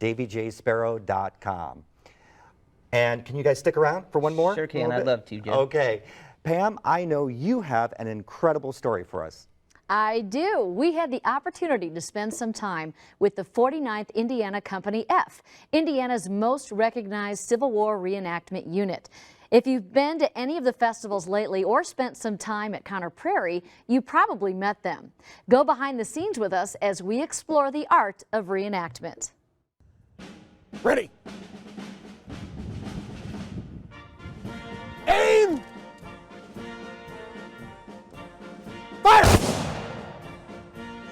davyjsparrow.com. And can you guys stick around for one more? Sure can. I'd love to, Jim. Okay. Pam, I know you have an incredible story for us. I do. We had the opportunity to spend some time with the 49th Indiana Company F, Indiana's most recognized Civil War reenactment unit. If you've been to any of the festivals lately or spent some time at Conner Prairie, you probably met them. Go behind the scenes with us as we explore the art of reenactment. Ready. Aim! Fire!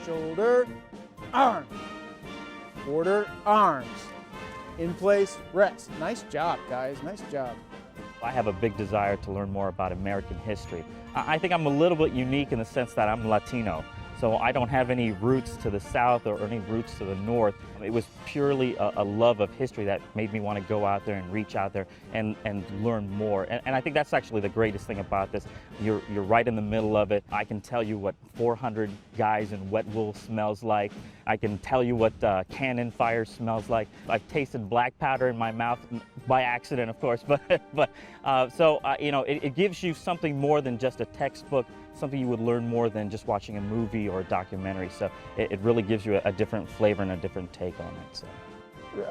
Shoulder, arm, quarter, arms, in place, rest. Nice job, guys, nice job. I have a big desire to learn more about American history. I think I'm a little bit unique in the sense that I'm Latino, so I don't have any roots to the south or any roots to the north. It was purely a love of history that made me want to go out there and reach out there and learn more. And I think that's actually the greatest thing about this. You're right in the middle of it. I can tell you what 400 guys in wet wool smells like. I can tell you what cannon fire smells like. I've tasted black powder in my mouth by accident, of course, you know, it gives you something more than just a textbook, something you would learn more than just watching a movie or a documentary. So it really gives you a different flavor and a different take on it. So.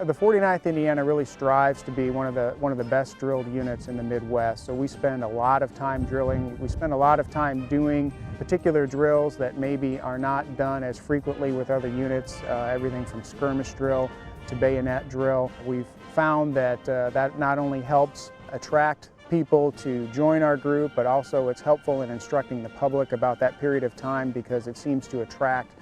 The 49th Indiana really strives to be one of the best drilled units in the Midwest. So we spend a lot of time drilling. We spend a lot of time doing particular drills that maybe are not done as frequently with other units. Everything from skirmish drill to bayonet drill. We've found that that not only helps attract people to join our group, but also it's helpful in instructing the public about that period of time because it seems to attract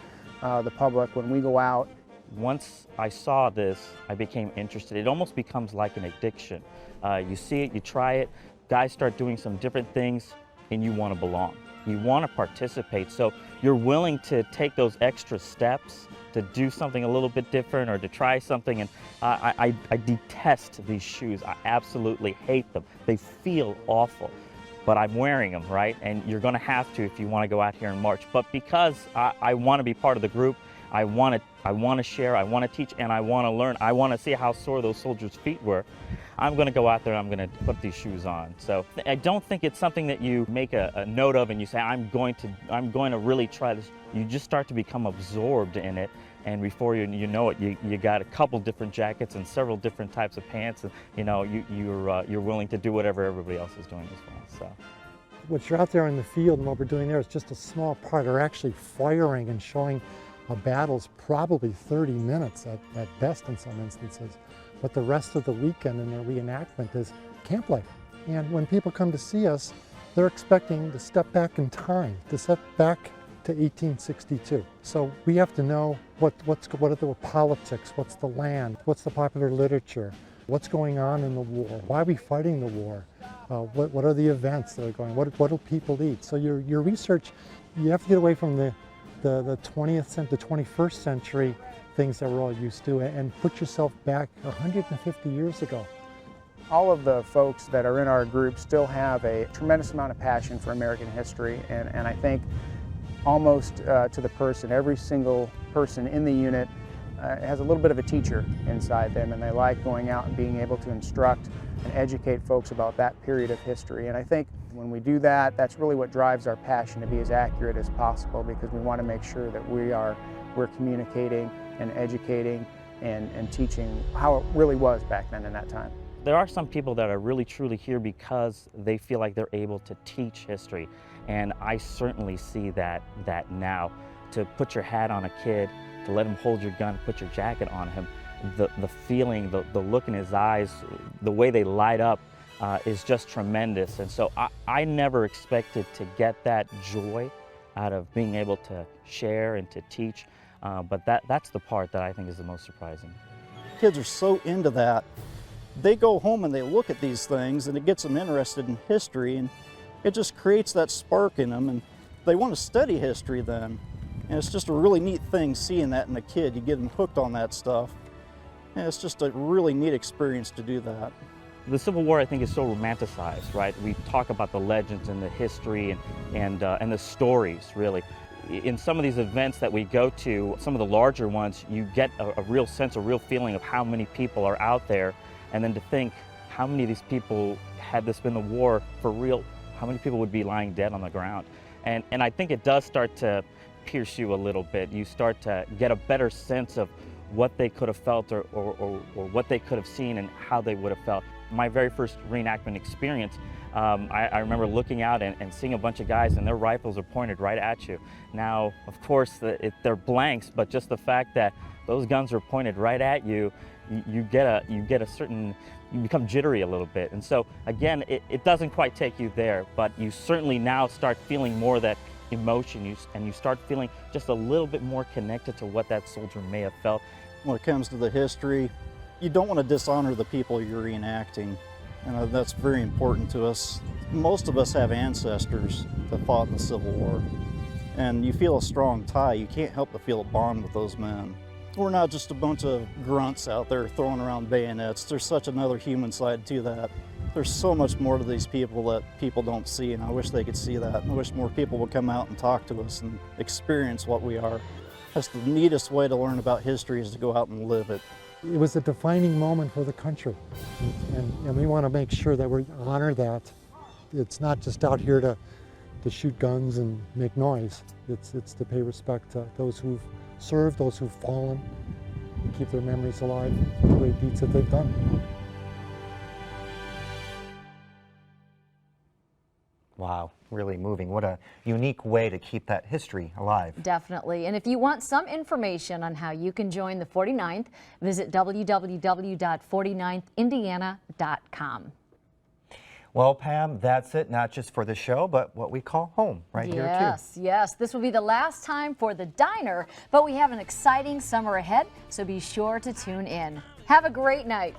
the public when we go out. Once I saw this, I became interested. It almost becomes like an addiction. You see it, you try it, guys start doing some different things, and you want to belong. You want to participate, so you're willing to take those extra steps to do something a little bit different or to try something. And I detest these shoes. I absolutely hate them. They feel awful, but I'm wearing them, right? And you're going to have to if you want to go out here in March. But because I want to be part of the group, I want to share, I want to teach, and I want to learn. I want to see how sore those soldiers' feet were. I'm going to go out there, I'm going to put these shoes on. So I don't think it's something that you make a note of and you say, I'm going to really try this. You just start to become absorbed in it, and before you know it, you got a couple different jackets and several different types of pants, and you know you're willing to do whatever everybody else is doing as well. So. What you're out there in the field and what we're doing there is just a small part. We're actually firing and showing a battle's probably 30 minutes at best in some instances. But the rest of the weekend in the reenactment is camp life. And when people come to see us, they're expecting to step back in time, to step back to 1862. So we have to know what are the politics, what's the land, what's the popular literature, what's going on in the war, why are we fighting the war, what are the events that are going, what do people eat. So your research, you have to get away from the 20th century, the 21st century things that we're all used to and put yourself back 150 years ago. All of the folks that are in our group still have a tremendous amount of passion for American history, and I think almost to the person, every single person in the unit has a little bit of a teacher inside them, and they like going out and being able to instruct and educate folks about that period of history. And I think when we do that, that's really what drives our passion to be as accurate as possible, because we want to make sure that we're communicating and educating and teaching how it really was back then in that time. There are some people that are really truly here because they feel like they're able to teach history, and I certainly see that now. To put your hat on a kid, to let him hold your gun, put your jacket on him, the feeling, the look in his eyes, the way they light up is just tremendous. And so I never expected to get that joy out of being able to share and to teach, but that's the part that I think is the most surprising. Kids are so into that. They go home and they look at these things and it gets them interested in history, and it just creates that spark in them, and they want to study history then. And it's just a really neat thing seeing that in a kid. You get them hooked on that stuff. And it's just a really neat experience to do that. The Civil War, I think, is so romanticized, right? We talk about the legends and the history and the stories, really. in some of these events that we go to, some of the larger ones, you get a real sense, a real feeling of how many people are out there. And then to think how many of these people, had this been the war for real, how many people would be lying dead on the ground? And I think it does start to pierce you a little bit. You start to get a better sense of what they could have felt or what they could have seen and how they would have felt. My very first reenactment experience, I remember looking out and seeing a bunch of guys and their rifles are pointed right at you. Now, of course, they're blanks, but just the fact that those guns are pointed right at you, you become jittery a little bit. And so again, it doesn't quite take you there, but you certainly now start feeling more of that emotion, and you start feeling just a little bit more connected to what that soldier may have felt. When it comes to the history, you don't want to dishonor the people you're reenacting, and that's very important to us. Most of us have ancestors that fought in the Civil War, and you feel a strong tie. You can't help but feel a bond with those men. We're not just a bunch of grunts out there throwing around bayonets. There's such another human side to that. There's so much more to these people that people don't see, and I wish they could see that. I wish more people would come out and talk to us and experience what we are. That's the neatest way to learn about history, is to go out and live it. It was a defining moment for the country, and we want to make sure that we honor that. It's not just out here to shoot guns and make noise. It's to pay respect to those who've served, those who've fallen, and keep their memories alive for the great deeds that they've done. Wow, really moving. What a unique way to keep that history alive. Definitely. And if you want some information on how you can join the 49th, visit www.49thindiana.com. Well, Pam, that's it, not just for the show, but what we call home right here, too. Yes, yes. This will be the last time for the diner, but we have an exciting summer ahead, so be sure to tune in. Have a great night.